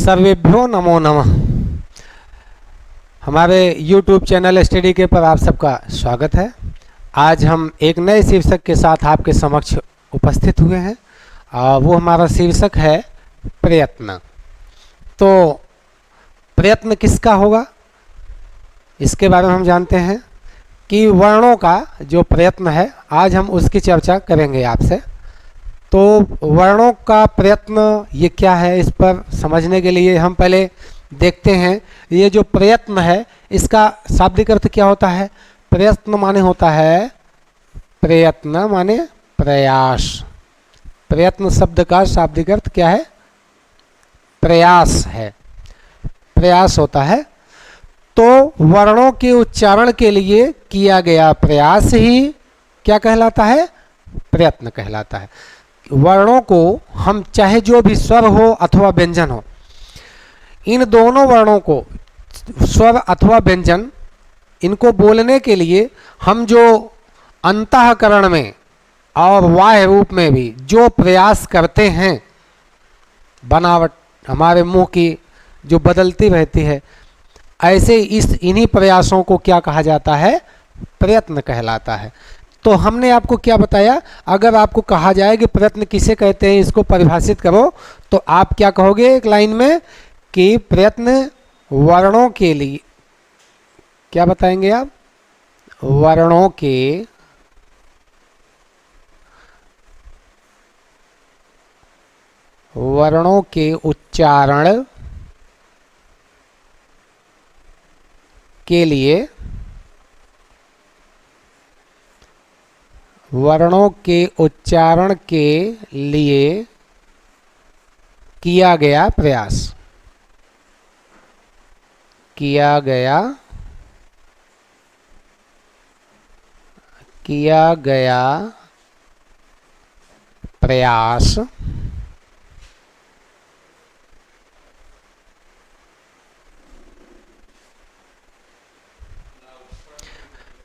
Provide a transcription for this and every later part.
सर्वेभ्यो नमो नमः। हमारे YouTube channel study के पर आप सबका स्वागत है। आज हम एक नए शीर्षक के साथ आपके समक्ष उपस्थित हुए हैं और वो हमारा शीर्षक है प्रयत्न। तो प्रयत्न किसका होगा, इसके बारे में हम जानते हैं कि वर्णों का जो प्रयत्न है, आज हम उसकी चर्चा करेंगे आपसे। तो वर्णों का प्रयत्न ये क्या है, इस पर समझने के लिए हम पहले देखते हैं ये जो प्रयत्न है इसका शाब्दिक अर्थ क्या होता है। प्रयत्न माने होता है, प्रयत्न माने प्रयास। प्रयत्न शब्द का शाब्दिक अर्थ क्या है? प्रयास है, प्रयास होता है। तो वर्णों के उच्चारण के लिए किया गया प्रयास ही क्या कहलाता है? प्रयत्न कहलाता है। वर्णों को हम चाहे जो भी स्वर हो अथवा व्यंजन हो, इन दोनों वर्णों को, स्वर अथवा व्यंजन, इनको बोलने के लिए हम जो अंतःकरण में और बाह्य रूप में भी जो प्रयास करते हैं, बनावट हमारे मुंह की जो बदलती रहती है, ऐसे इन्हीं प्रयासों को क्या कहा जाता है? प्रयत्न कहलाता है। तो हमने आपको क्या बताया, अगर आपको कहा जाए कि प्रयत्न किसे कहते हैं, इसको परिभाषित करो, तो आप क्या कहोगे एक लाइन में कि प्रयत्न वर्णों के लिए, क्या बताएंगे आप? वर्णों के उच्चारण के लिए, वर्णों के उच्चारण के लिए किया गया प्रयास, किया गया प्रयास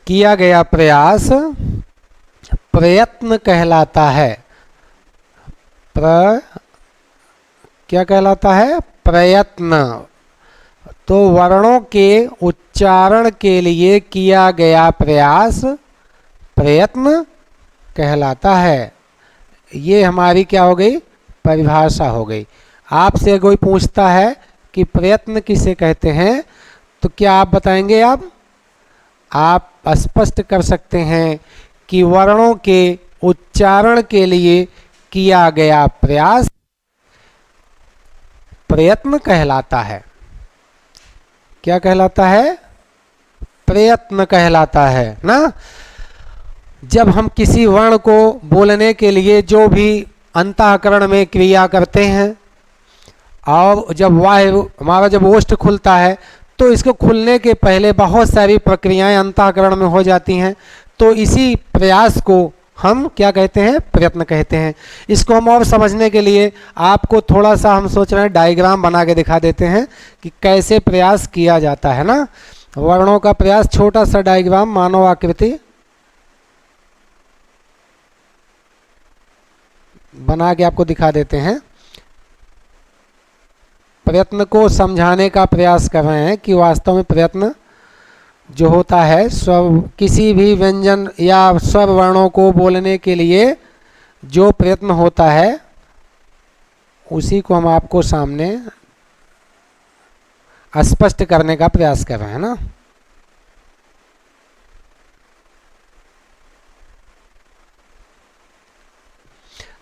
किया गया प्रयास प्रयत्न कहलाता है। क्या कहलाता है? प्रयत्न। तो वर्णों के उच्चारण के लिए किया गया प्रयास प्रयत्न कहलाता है। ये हमारी क्या हो गई? परिभाषा हो गई। आपसे कोई पूछता है कि प्रयत्न किसे कहते हैं, तो क्या आप बताएंगे? आप स्पष्ट कर सकते हैं कि वर्णों के उच्चारण के लिए किया गया प्रयास प्रयत्न कहलाता है। क्या कहलाता है? प्रयत्न कहलाता है ना। जब हम किसी वर्ण को बोलने के लिए जो भी अंतःकरण में क्रिया करते हैं, और जब वायु हमारा जब ओष्ठ खुलता है, तो इसको खुलने के पहले बहुत सारी प्रक्रियाएं अंतःकरण में हो जाती हैं। तो इसी प्रयास को हम क्या कहते हैं? प्रयत्न कहते हैं। इसको हम और समझने के लिए आपको थोड़ा सा हम सोच रहे हैं डायग्राम बना के दिखा देते हैं कि कैसे प्रयास किया जाता है ना। वर्णों का प्रयास, छोटा सा डायग्राम, मानव आकृति बना के आपको दिखा देते हैं। प्रयत्न को समझाने का प्रयास कर रहे हैं कि वास्तव में प्रयत्न जो होता है, स्वर, किसी भी व्यंजन या स्वर वर्णों को बोलने के लिए जो प्रयत्न होता है, उसी को हम आपको सामने स्पष्ट करने का प्रयास कर रहे हैं ना।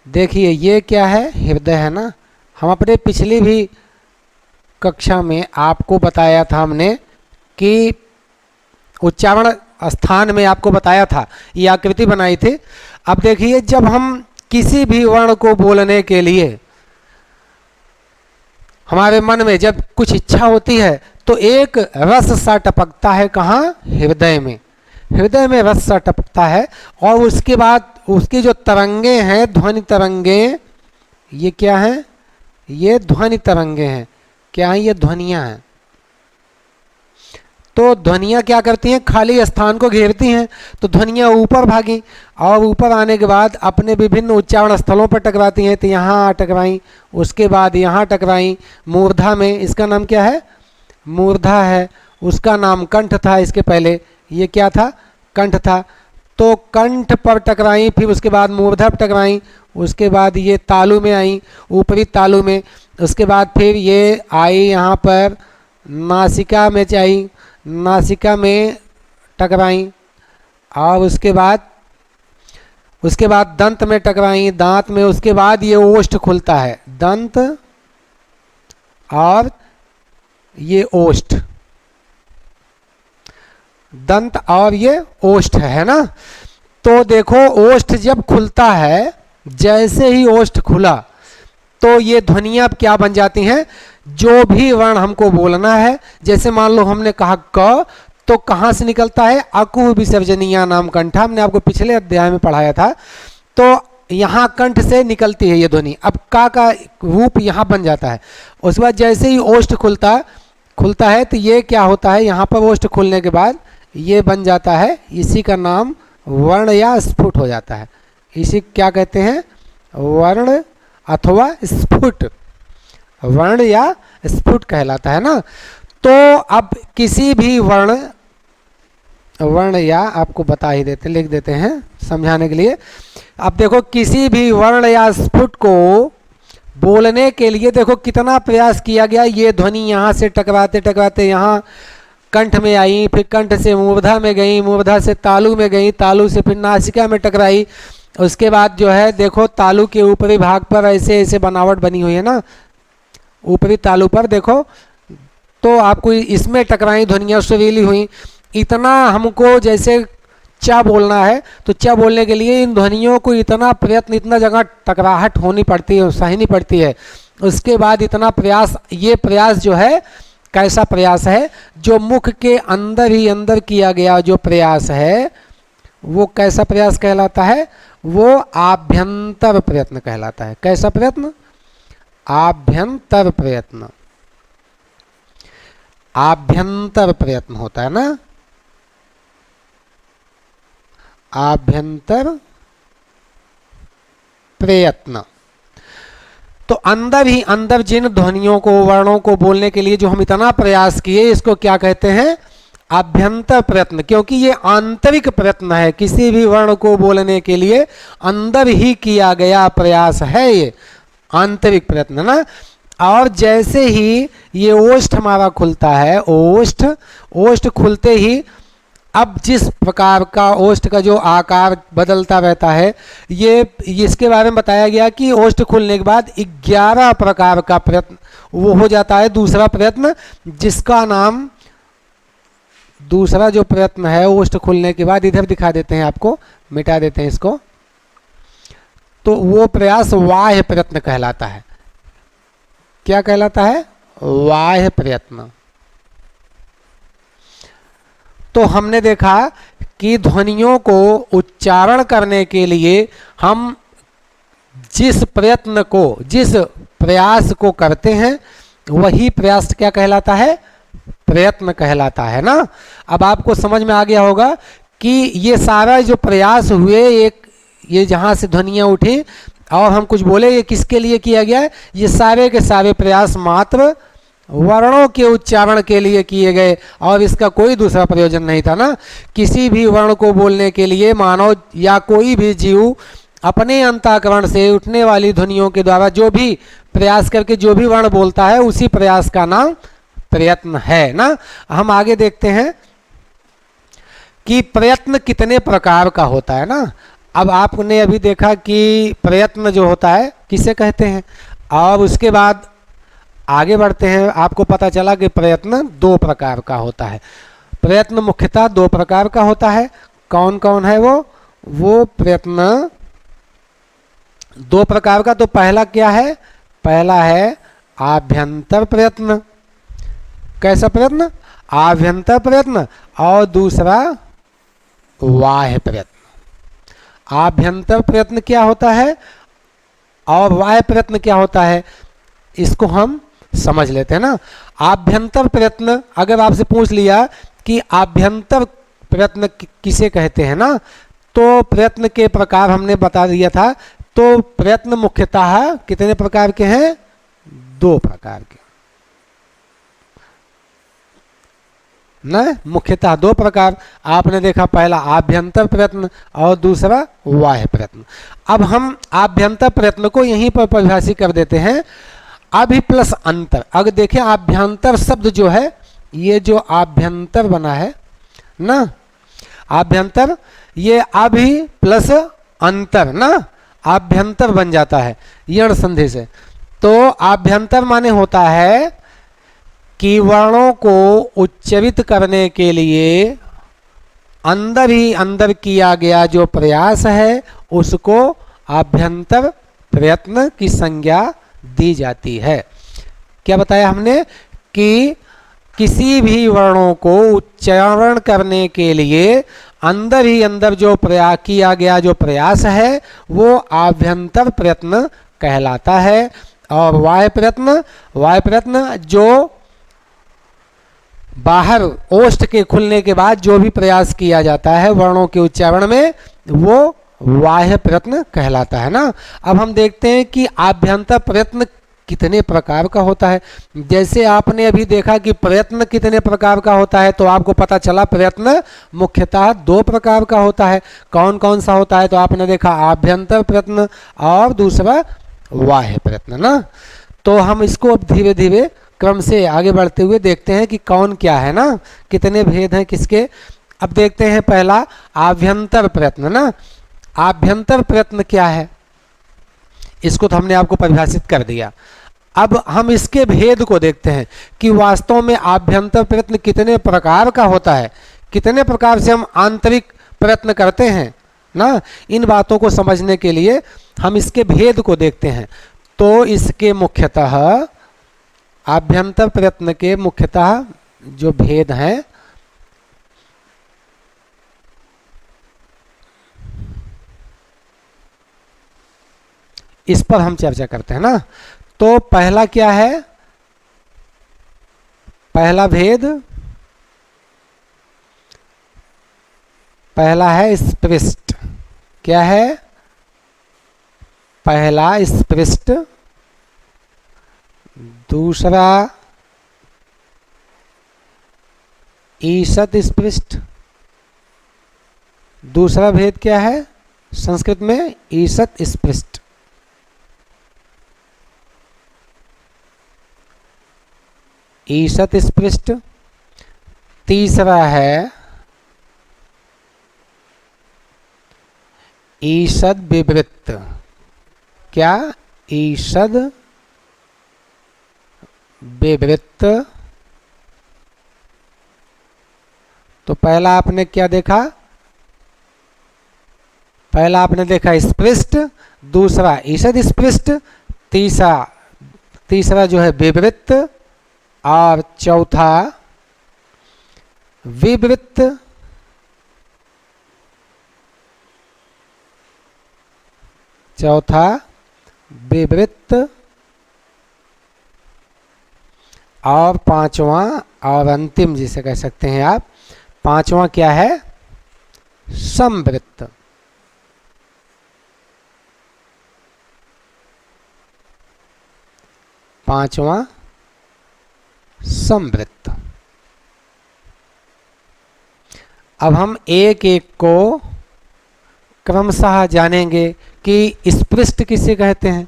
देखिए ये क्या है? हृदय है ना। हम अपने पिछली भी कक्षा में आपको बताया था हमने कि उच्चारण स्थान में आपको बताया था, ये आकृति बनाई थी। अब देखिए, जब हम किसी भी वर्ण को बोलने के लिए हमारे मन में जब कुछ इच्छा होती है, तो एक रस सा टपकता है। कहाँ? हृदय में। हृदय में रस सा टपकता है, और उसके बाद उसकी जो तरंगे हैं, ध्वनि तरंगे, ये क्या हैं? ये ध्वनि तरंगे हैं। क्या है? ये ध्वनियाँ हैं। तो ध्वनियाँ क्या करती हैं, खाली स्थान को घेरती हैं। तो ध्वनियाँ ऊपर भागी और ऊपर आने के बाद अपने विभिन्न उच्चारण स्थलों पर टकराती हैं। तो यहाँ टकराई, उसके बाद यहाँ टकराई मूर्धा में, इसका नाम क्या है, मूर्धा है। उसका नाम कंठ था, इसके पहले ये क्या था, कंठ था। तो कंठ पर टकराई, फिर उसके बाद मूर्धा पर टकराई, उसके बाद ये तालु में आई, ऊपरी तालु में। उसके बाद फिर ये आई यहाँ पर नासिका में आई, नासिका में टकराई, और उसके बाद दंत में टकराई, दांत में। उसके बाद ये ओष्ठ खुलता है, दंत और ये ओष्ठ, दंत और ये ओष्ठ है ना। तो देखो ओष्ठ जब खुलता है, जैसे ही ओष्ठ खुला तो ये ध्वनियाँ अब क्या बन जाती हैं, जो भी वर्ण हमको बोलना है, जैसे मान लो हमने कहा क, तो कहाँ से निकलता है, अकुह विसर्जनीया नाम कंठा, हमने आपको पिछले अध्याय में पढ़ाया था। तो यहाँ कंठ से निकलती है ये ध्वनि। अब का रूप यहाँ बन जाता है। उसके बाद जैसे ही ओष्ठ खुलता है तो ये क्या होता है, यहाँ पर ओष्ठ खुलने के बाद ये बन जाता है, इसी का नाम वर्ण या स्फुट हो जाता है। इसी क्या कहते हैं, वर्ण अथवा स्फुट, वर्ण या स्फुट कहलाता है ना। तो अब किसी भी वर्ण या आपको बता ही देते, लिख देते हैं समझाने के लिए। अब देखो किसी भी वर्ण या स्फुट को बोलने के लिए देखो कितना प्रयास किया गया। ये ध्वनि यहाँ से टकराते टकराते यहाँ कंठ में आई, फिर कंठ से मूर्धा में गई, मूर्धा से तालु में गई, तालु से फिर नासिका में टकराई। उसके बाद जो है देखो तालु के ऊपरी भाग पर ऐसे ऐसे बनावट बनी हुई है ना, ऊपरी तालु पर देखो, तो आपको इसमें टकराई ध्वनियाँ सुरीली हुई। इतना हमको जैसे चा बोलना है, तो चा बोलने के लिए इन ध्वनियों को इतना प्रयत्न, इतना जगह टकराहट होनी पड़ती है, सहनी पड़ती है। उसके बाद इतना प्रयास, ये प्रयास जो है कैसा प्रयास है, जो मुख के अंदर ही अंदर किया गया जो प्रयास है, वो कैसा प्रयास कहलाता है, वो आभ्यंतर प्रयत्न कहलाता है। कैसा प्रयत्न, आभ्यंतर प्रयत्न, आभ्यंतर प्रयत्न होता है ना, आभ्यंतर प्रयत्न। तो अंदर ही अंदर जिन ध्वनियों को, वर्णों को बोलने के लिए जो हम इतना प्रयास किए, इसको क्या कहते हैं, आभ्यंतर प्रयत्न। क्योंकि ये आंतरिक प्रयत्न है, किसी भी वर्ण को बोलने के लिए अंदर ही किया गया प्रयास है, ये आंतरिक प्रयत्न ना। और जैसे ही ये ओष्ठ हमारा खुलता है, ओष्ठ खुलते ही अब जिस प्रकार का ओष्ठ का जो आकार बदलता रहता है, ये इसके बारे में बताया गया कि ओष्ठ खुलने के बाद 11 प्रकार का प्रयत्न वो हो जाता है। दूसरा प्रयत्न, जिसका नाम, दूसरा जो प्रयत्न है ओष्ठ खुलने के बाद, इधर दिखा देते हैं आपको, मिटा देते हैं इसको, तो वो प्रयास वाह्य प्रयत्न कहलाता है। क्या कहलाता है, वाह्य प्रयत्न। तो हमने देखा कि ध्वनियों को उच्चारण करने के लिए हम जिस प्रयत्न को, जिस प्रयास को करते हैं, वही प्रयास क्या कहलाता है, प्रयत्न कहलाता है ना। अब आपको समझ में आ गया होगा कि ये सारा जो प्रयास हुए, एक ये जहाँ से ध्वनियाँ उठी और हम कुछ बोले, ये किसके लिए किया गया है, ये सारे के सारे प्रयास मात्र वर्णों के उच्चारण के लिए किए गए, और इसका कोई दूसरा प्रयोजन नहीं था ना। किसी भी वर्ण को बोलने के लिए मानव या कोई भी जीव अपने अंतःकरण से उठने वाली ध्वनियों के द्वारा जो भी प्रयास करके जो भी वर्ण बोलता है, उसी प्रयास का नाम प्रयत्न है ना। हम आगे देखते हैं कि प्रयत्न कितने प्रकार का होता है ना। अब आपने अभी देखा कि प्रयत्न जो होता है किसे कहते हैं, और उसके बाद आगे बढ़ते हैं, आपको पता चला कि प्रयत्न 2 प्रकार का होता है। प्रयत्न मुख्यतः 2 प्रकार का होता है। कौन कौन है वो प्रयत्न 2 प्रकार का। तो पहला क्या है, पहला है आभ्यंतर प्रयत्न। कैसा प्रयत्न, आभ्यंतर प्रयत्न। और दूसरा बाह्य प्रयत्न। आभ्यंतर प्रयत्न क्या होता है और बाह्य प्रयत्न क्या होता है, इसको हम समझ लेते हैं ना। आभ्यंतर प्रयत्न, अगर आपसे पूछ लिया कि आभ्यंतर प्रयत्न किसे कहते हैं ना, तो प्रयत्न के प्रकार हमने बता दिया था। तो प्रयत्न मुख्यतः कितने प्रकार के हैं? 2 प्रकार के ना, मुख्यतः 2 प्रकार आपने देखा, पहला आभ्यंतर प्रयत्न और दूसरा बाह्य प्रयत्न। अब हम आभ्यंतर प्रयत्न को यहीं पर परिभाषित कर देते हैं, अभि प्लस अंतर। अगर देखें आभ्यंतर शब्द जो है, ये जो आभ्यंतर बना है ना, आभ्यंतर, ये अभि प्लस अंतर ना, आभ्यंतर बन जाता है यण संधि से। तो आभ्यंतर माने होता है कि वर्णों को उच्चारित करने के लिए अंदर ही अंदर किया गया जो प्रयास है उसको आभ्यंतर प्रयत्न की संज्ञा दी जाती है। क्या बताया हमने कि किसी भी वर्णों को उच्चारण करने के लिए अंदर ही अंदर जो प्रयास किया गया जो प्रयास है वो आभ्यंतर प्रयत्न कहलाता है। और बाह्य प्रयत्न जो बाहर ओष्ठ के खुलने के बाद जो भी प्रयास किया जाता है वर्णों के उच्चारण में, वो बाह्य प्रयत्न कहलाता है ना। अब हम देखते हैं कि आभ्यंतर प्रयत्न कितने प्रकार का होता है। जैसे आपने अभी देखा कि प्रयत्न कितने प्रकार का होता है, तो आपको पता चला प्रयत्न मुख्यतः 2 प्रकार का होता है। कौन कौन सा होता है? तो आपने देखा आभ्यंतर प्रयत्न और दूसरा बाह्य प्रयत्न ना। तो हम इसको अब धीरे धीरे क्रम से आगे बढ़ते हुए देखते हैं कि कौन क्या है ना, कितने भेद हैं किसके। अब देखते हैं पहला आभ्यंतर प्रयत्न ना। आभ्यंतर प्रयत्न क्या है, इसको तो हमने आपको परिभाषित कर दिया। अब हम इसके भेद को देखते हैं कि वास्तव में आभ्यंतर प्रयत्न कितने प्रकार का होता है, कितने प्रकार से हम आंतरिक प्रयत्न करते हैं ना। इन बातों को समझने के लिए हम इसके भेद को देखते हैं। तो इसके मुख्यतः आभ्यंतर प्रयत्न के मुख्यतः जो भेद हैं, इस पर हम चर्चा करते हैं ना। तो पहला क्या है? पहला भेद, पहला है स्पृष्ट। क्या है? पहला स्पृष्ट, दूसरा ईषद स्पृष्ट। दूसरा भेद क्या है संस्कृत में? ईषद स्पृष्ट। ईषद स्पृष्ट। तीसरा है ईषद विवृत्त। क्या? ईषद विवृत्त। तो पहला आपने क्या देखा? पहला आपने देखा स्पृष्ट, दूसरा ईषद स्पृष्ट, तीसरा जो है विवृत्त और चौथा विवृत्त। चौथा विवृत्त और पांचवा और अंतिम जिसे कह सकते हैं आप, पांचवा क्या है? संवृत्त। पांचवा संवृत्त। अब हम एक एक को क्रमशः जानेंगे कि स्पृष्ट किसे कहते हैं।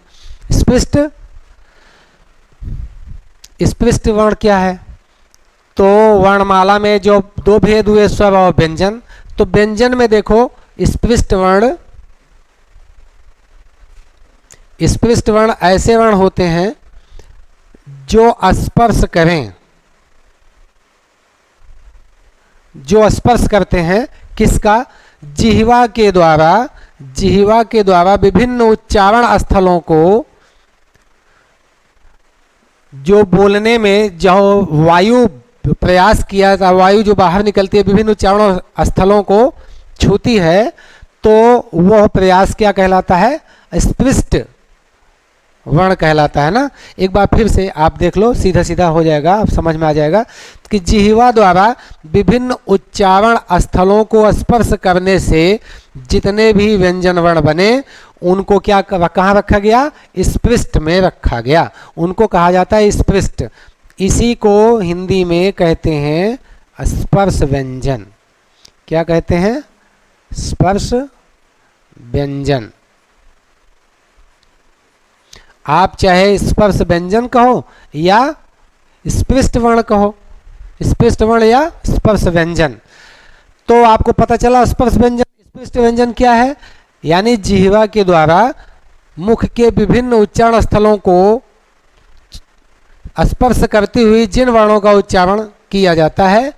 स्पृष्ट वर्ण क्या है? तो वर्णमाला में जो 2 भेद हुए, स्वर और व्यंजन। तो व्यंजन में देखो स्पृष्ट वर्ण ऐसे वर्ण होते हैं जो स्पर्श करें, जो स्पर्श करते हैं किसका? जिह्वा के द्वारा विभिन्न उच्चारण स्थलों को, जो बोलने में जो वायु प्रयास किया था, वायु जो बाहर निकलती है विभिन्न उच्चारण स्थलों को छूती है, तो वह प्रयास क्या कहलाता है? स्पृष्ट वर्ण कहलाता है ना। एक बार फिर से आप देख लो, सीधा सीधा हो जाएगा, आप समझ में आ जाएगा कि जिह्वा द्वारा विभिन्न उच्चारण स्थलों को स्पर्श करने से जितने भी व्यंजन वर्ण बने उनको क्या कहाँ रखा गया? स्पृष्ट में रखा गया। उनको कहा जाता है स्पृष्ट। इसी को हिंदी में कहते हैं स्पर्श व्यंजन। क्या कहते हैं? स्पर्श व्यंजन। आप चाहे स्पर्श व्यंजन कहो या स्पृष्ट वर्ण कहो, स्पृष्ट वर्ण या स्पर्श व्यंजन। तो आपको पता चला स्पर्श व्यंजन स्पृष्ट व्यंजन क्या है, यानी जिह्वा के द्वारा मुख के विभिन्न उच्चारण स्थलों को स्पर्श करती हुई जिन वर्णों का उच्चारण किया जाता है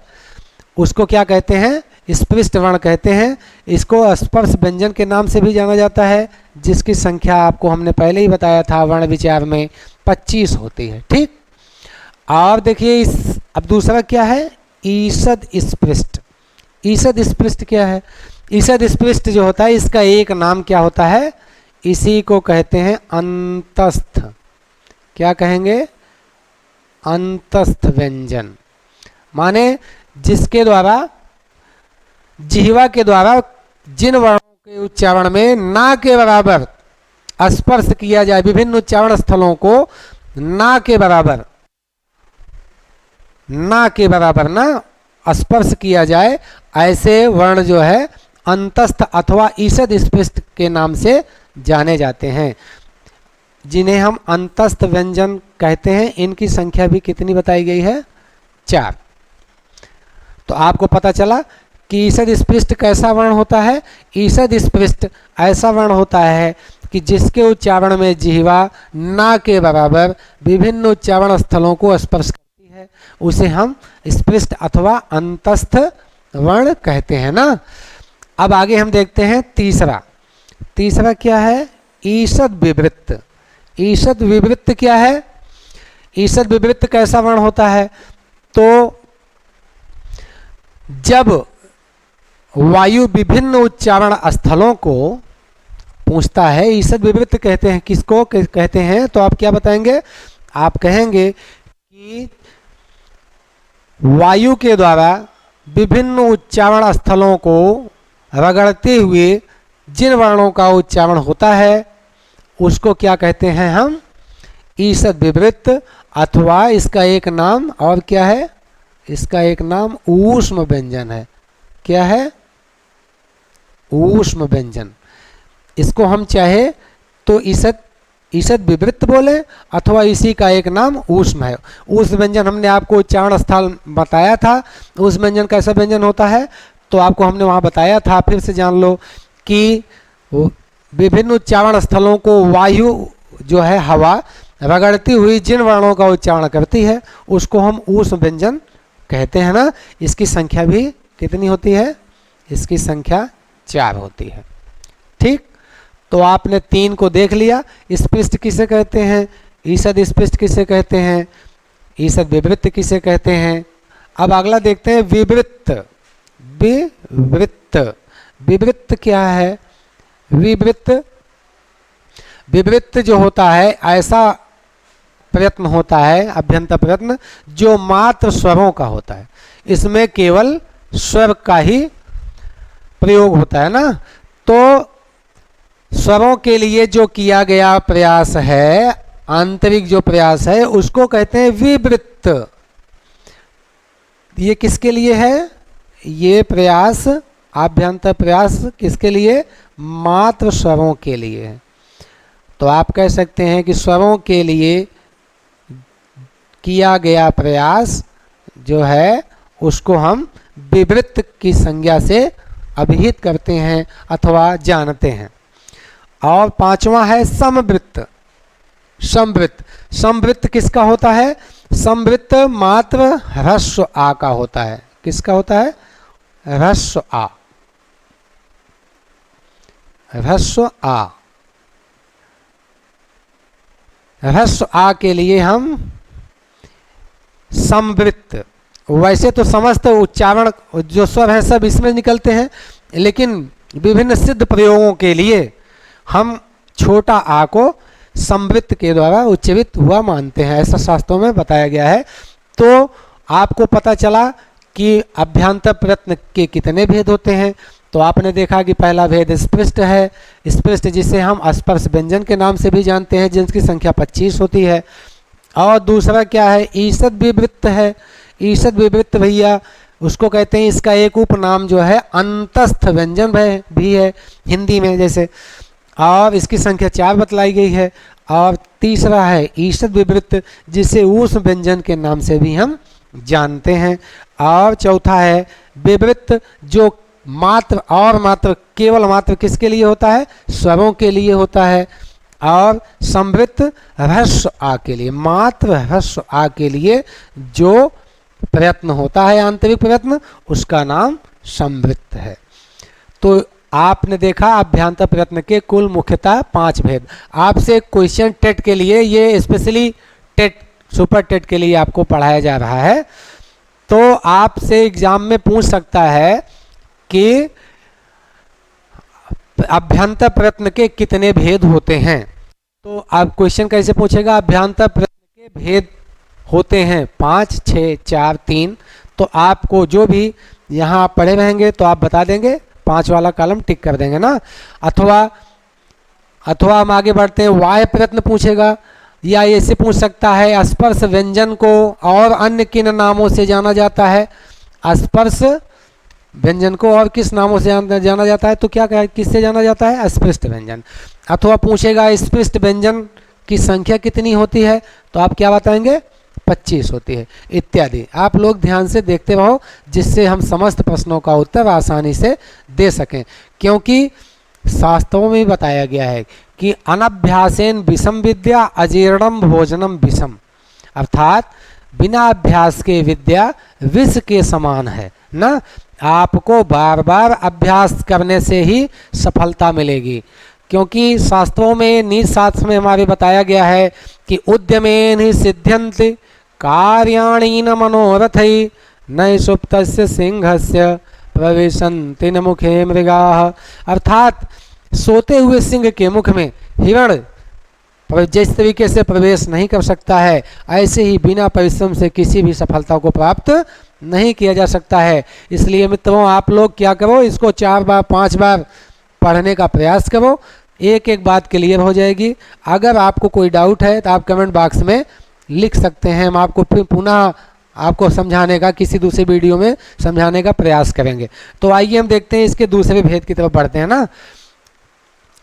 उसको क्या कहते हैं? स्पृष्ट वर्ण कहते हैं। इसको स्पर्श व्यंजन के नाम से भी जाना जाता है, जिसकी संख्या आपको हमने पहले ही बताया था वर्ण विचार में 25 होती है। ठीक। और देखिए इस अब दूसरा क्या है? ईषद स्पृष्ट। ईषद स्पृष्ट क्या है? ईषद स्पृष्ट जो होता है इसका एक नाम क्या होता है? इसी को कहते हैं अंतस्थ। क्या कहेंगे? अंतस्थ व्यंजन। माने जिसके द्वारा जिह्वा के द्वारा जिन वर्णों के उच्चारण में ना के बराबर स्पर्श किया जाए, विभिन्न उच्चारण स्थलों को ना के बराबर ना स्पर्श किया जाए, ऐसे वर्ण जो है अंतस्थ अथवा ईषद स्पृष्ट के नाम से जाने जाते हैं, जिन्हें हम अंतस्थ व्यंजन कहते हैं। इनकी संख्या भी कितनी बताई गई है? 4। तो आपको पता चला कि ईषद स्पृष्ट कैसा वर्ण होता है? ईषद स्पृष्ट ऐसा वर्ण होता है कि जिसके उच्चारण में जिह्वा ना के बराबर विभिन्न उच्चारण स्थलों को स्पर्श करती है, उसे हम स्पृष्ट अथवा अंतस्थ वर्ण कहते हैं ना। अब आगे हम देखते हैं तीसरा क्या है? ईषद विवृत्त। ईषद विवृत्त क्या है? ईषद विवृत्त कैसा वर्ण होता है? तो जब वायु विभिन्न उच्चारण स्थलों को पूछता है, ईषद विवृत्त कहते हैं। किसको कहते हैं? तो आप क्या बताएंगे? आप कहेंगे कि वायु के द्वारा विभिन्न उच्चारण स्थलों को रगड़ते हुए जिन वर्णों का उच्चारण होता है उसको क्या कहते हैं हम? ईषद विवृत्त। अथवा इसका एक नाम और क्या है? इसका एक नाम ऊष्म व्यंजन है। क्या है? ऊष्म व्यंजन। इसको हम चाहे तो ईषद विवृत्त बोले अथवा इसी का एक नाम ऊष्म है। ऊष्म व्यंजन हमने आपको उच्चारण स्थल बताया था। ऊष्म व्यंजन कैसा व्यंजन होता है तो आपको हमने वहाँ बताया था, फिर से जान लो कि विभिन्न उच्चारण स्थलों को वायु जो है हवा रगड़ती हुई जिन वर्णों का उच्चारण करती है उसको हम ऊष्म व्यंजन कहते हैं ना। इसकी संख्या भी कितनी होती है? इसकी संख्या 4 होती है। ठीक। तो आपने 3 को देख लिया। स्पृष्ट किसे कहते हैं? ईषद स्पृष्ट किसे कहते हैं? ईषद विवृत्त किसे कहते हैं? अब अगला देखते हैं विवृत्त। विवृत्त क्या है? विवृत्त जो होता है ऐसा प्रयत्न होता है, अभ्यंतर प्रयत्न, जो मात्र स्वरों का होता है। इसमें केवल स्वर का ही प्रयोग होता है ना। तो स्वरों के लिए जो किया गया प्रयास है, आंतरिक जो प्रयास है, उसको कहते हैं विवृत्त। ये किसके लिए है? ये प्रयास, आभ्यंतर प्रयास किसके लिए? मात्र स्वरों के लिए है। तो आप कह सकते हैं कि स्वरों के लिए किया गया प्रयास जो है उसको हम विवृत्त की संज्ञा से अभिहित करते हैं अथवा जानते हैं। और 5वां है समवृत्त। समवृत्त किसका होता है? समवृत्त मात्र ह्रस्व आ का होता है। किसका होता है? ह्रस्व आ। ह्रस्व आ के लिए हम समवृत्त। वैसे तो समस्त उच्चारण जो स्वर है सब इसमें निकलते हैं, लेकिन विभिन्न सिद्ध प्रयोगों के लिए हम छोटा आ को संवृत्त के द्वारा उच्चारित हुआ मानते हैं, ऐसा शास्त्रों में बताया गया है। तो आपको पता चला कि अभ्यंतर प्रयत्न के कितने भेद होते हैं। तो आपने देखा कि पहला भेद स्पृष्ट है, स्पृष्ट जिसे हम स्पर्श व्यंजन के नाम से भी जानते हैं, जिनकी संख्या 25 होती है। और दूसरा क्या है, ईषद विवृत्त है। ईषद विवृत्त भैया उसको कहते हैं, इसका एक उपनाम जो है अंतस्थ व्यंजन भी है हिंदी में जैसे, और इसकी संख्या 4 बतलाई गई है। और तीसरा है ईषद विवृत्त, जिसे ऊष्म व्यंजन के नाम से भी हम जानते हैं। और चौथा है विवृत्त, जो मात्र और मात्र केवल मात्र किसके लिए होता है, स्वरों के लिए होता है। और संवृत्त ह्रस्व आ के लिए, मात्र ह्रस्व आ के लिए जो प्रयत्न होता है, आंतरिक प्रयत्न, उसका नाम संवृत्त है। तो आपने देखा अभ्यंतर प्रयत्न के कुल मुख्यतः 5 भेद। आपसे क्वेश्चन टेट के लिए, ये स्पेशली टेट सुपर टेट के लिए आपको पढ़ाया जा रहा है। तो आपसे एग्जाम में पूछ सकता है कि अभ्यंतर प्रयत्न के कितने भेद होते हैं। तो आप क्वेश्चन कैसे पूछेगा, अभ्यंतर प्रयत्न के भेद होते हैं 5, 6, 4, 3। तो आपको जो भी यहाँ पढ़े रहेंगे तो आप बता देंगे, 5 वाला कॉलम टिक कर देंगे ना। अथवा हम आगे बढ़ते हैं, वाह्य प्रयत्न पूछेगा, या ऐसे पूछ सकता है स्पर्श व्यंजन को और अन्य किन नामों से जाना जाता है। स्पर्श व्यंजन को और किस नामों से जाना जाता है, तो क्या किससे जाना जाता है, स्पृष्ट व्यंजन। अथवा पूछेगा स्पृष्ट व्यंजन की संख्या कितनी होती है, तो आप क्या बताएंगे, 25 होती है, इत्यादि। आप लोग ध्यान से देखते रहो, जिससे हम समस्त प्रश्नों का उत्तर आसानी से दे सकें। क्योंकि शास्त्रों में बताया गया है कि अनभ्यासेन विषम विद्या अजीर्णम भोजनम विषम, अर्थात बिना अभ्यास के विद्या विष के समान है ना। आपको बार बार अभ्यास करने से ही सफलता मिलेगी। क्योंकि शास्त्रों में, नीति शास्त्र में हमारे बताया गया है कि उद्यमेन ही सिद्ध्यन्ति कार्याणि न मनोरथै न सुप्तस्य सिंहस्य प्रविशन्ति न मुखे मृगाः। अर्थात सोते हुए सिंह के मुख में हिरण जिस तरीके से प्रवेश नहीं कर सकता है, ऐसे ही बिना परिश्रम से किसी भी सफलता को प्राप्त नहीं किया जा सकता है। इसलिए मित्रों, आप लोग क्या करो, इसको 4 बार 5 बार पढ़ने का प्रयास करो, एक एक बात क्लियर हो जाएगी। अगर आपको कोई डाउट है तो आप कमेंट बॉक्स में लिख सकते हैं, हम आपको फिर पुनः आपको समझाने का, किसी दूसरे वीडियो में समझाने का प्रयास करेंगे। तो आइए हम देखते हैं इसके दूसरे भेद की तरफ बढ़ते हैं ना।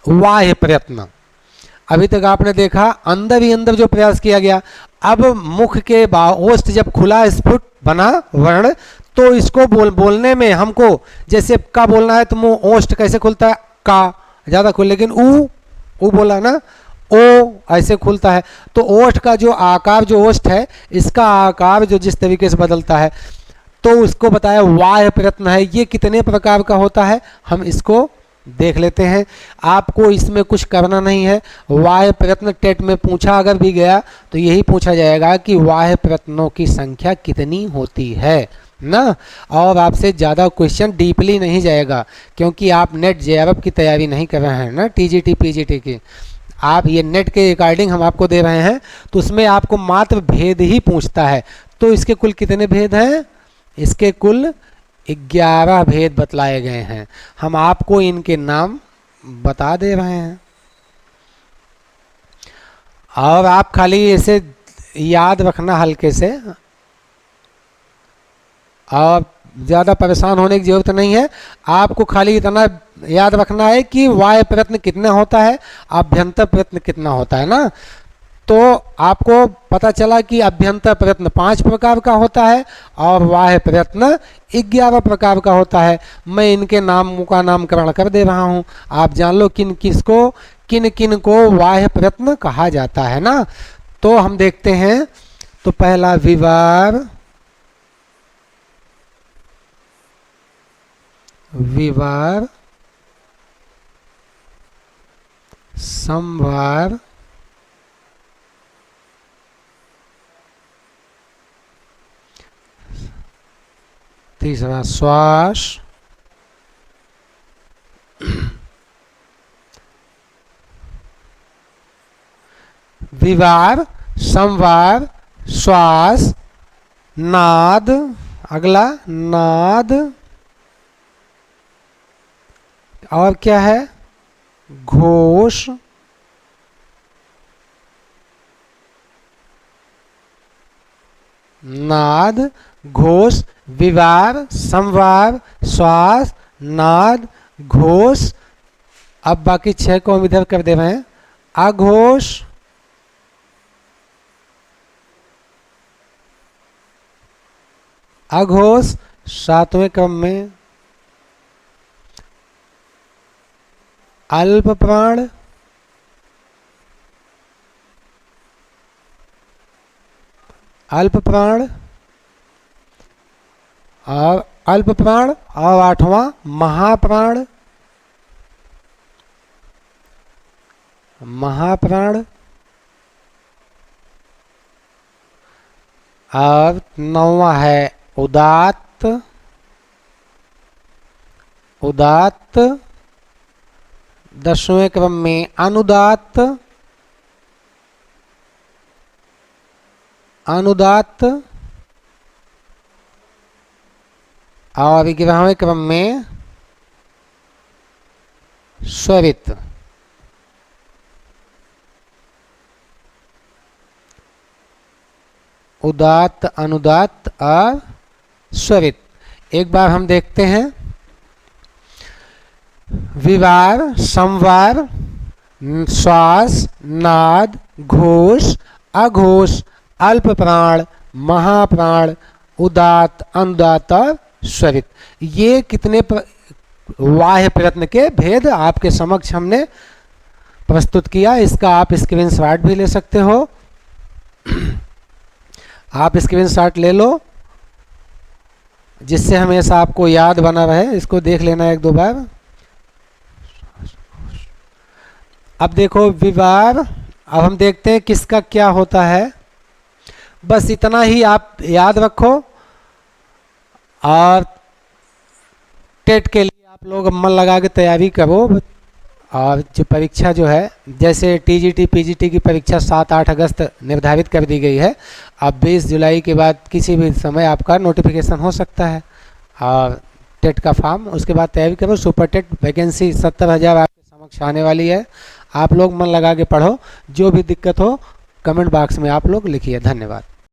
वाह्य प्रयत्न, अभी तक आपने देखा अंदर ही अंदर जो प्रयास किया गया। अब मुख के ओष्ठ जब खुला स्फुट बना वर्ण, तो इसको बोलने में हमको, जैसे का बोलना है तो मुंह ओष्ठ कैसे खुलता है, का ज़्यादा खुल, लेकिन ऊ बोला ना, ओ ऐसे खुलता है। तो ओष्ठ का जो आकार, जो ओष्ठ है, इसका आकार जो जिस तरीके से बदलता है, तो उसको बताया वाह्य प्रयत्न है। ये कितने प्रकार का होता है, हम इसको देख लेते हैं। आपको इसमें कुछ करना नहीं है। वाह्य प्रयत्न टेट में पूछा अगर भी गया तो यही पूछा जाएगा कि वाह्य प्रयत्नों की संख्या कितनी होती है ना। और आपसे ज़्यादा क्वेश्चन डीपली नहीं जाएगा, क्योंकि आप नेट जेआरएफ की तैयारी नहीं कर रहे हैं ना, टीजीटी पीजीटी की। आप ये नेट के अकॉर्डिंग हम आपको दे रहे हैं, तो उसमें आपको मात्र भेद ही पूछता है। तो इसके कुल कितने भेद हैं, इसके कुल 11 भेद बतलाए गए हैं। हम आपको इनके नाम बता दे रहे हैं, और आप खाली ऐसे याद रखना हल्के से, और ज़्यादा परेशान होने की जरूरत नहीं है। आपको खाली इतना याद रखना है कि वाह्य प्रयत्न कितना होता है, अभ्यंतर प्रयत्न कितना होता है ना। तो आपको पता चला कि अभ्यंतर प्रयत्न 5 प्रकार का होता है और वाह्य प्रयत्न 11 प्रकार का होता है। मैं इनके नामों का नामकरण कर दे रहा हूँ, आप जान लो किन किन को वाह्य प्रयत्न कहा जाता है ना। तो हम देखते हैं, तो पहला विवार, संवार, तीसरा श्वास, विवार, संवार, श्वास, नाद, अगला नाद, और क्या है, घोष, नाद, घोष, विवार, संवार, श्वास, नाद, घोष। अब बाकी 6 को हम इधर कर दे रहे हैं। अघोष, अघोष 7वें क्रम में। अल्प प्राण, अल्प प्राण और अल्प प्राण, और 8वां महाप्राण, महाप्राण, और 9वां है उदात्त, उदात्त। 10वें क्रम में अनुदात्त, अनुदात्त, और 11वें क्रम में स्वरित। उदात्त, अनुदात्त और स्वरित। एक बार हम देखते हैं। विवार, संवार, श्वास, नाद, घोष, अघोष, अल्प प्राण, महाप्राण, उदात्त, अनुदात्त और स्वरित। ये कितने वाह्य प्रयत्न के भेद आपके समक्ष हमने प्रस्तुत किया। इसका आप स्क्रीनशॉट भी ले सकते हो। आप स्क्रीनशॉट ले लो, जिससे हमेशा आपको याद बना रहे। इसको देख लेना एक दो बार। अब देखो विवार, अब हम देखते हैं किसका क्या होता है। बस इतना ही आप याद रखो, और टेट के लिए आप लोग मन लगा के तैयारी करो। और जो परीक्षा जो है, जैसे टीजीटी पीजीटी की परीक्षा 7-8 अगस्त निर्धारित कर दी गई है। अब 20 जुलाई के बाद किसी भी समय आपका नोटिफिकेशन हो सकता है, और टेट का फॉर्म, उसके बाद तैयारी करो। सुपर टेट वैकेंसी 70,000 आपके समक्ष आने वाली है। आप लोग मन लगा के पढ़ो। जो भी दिक्कत हो कमेंट बॉक्स में आप लोग लिखिए। धन्यवाद।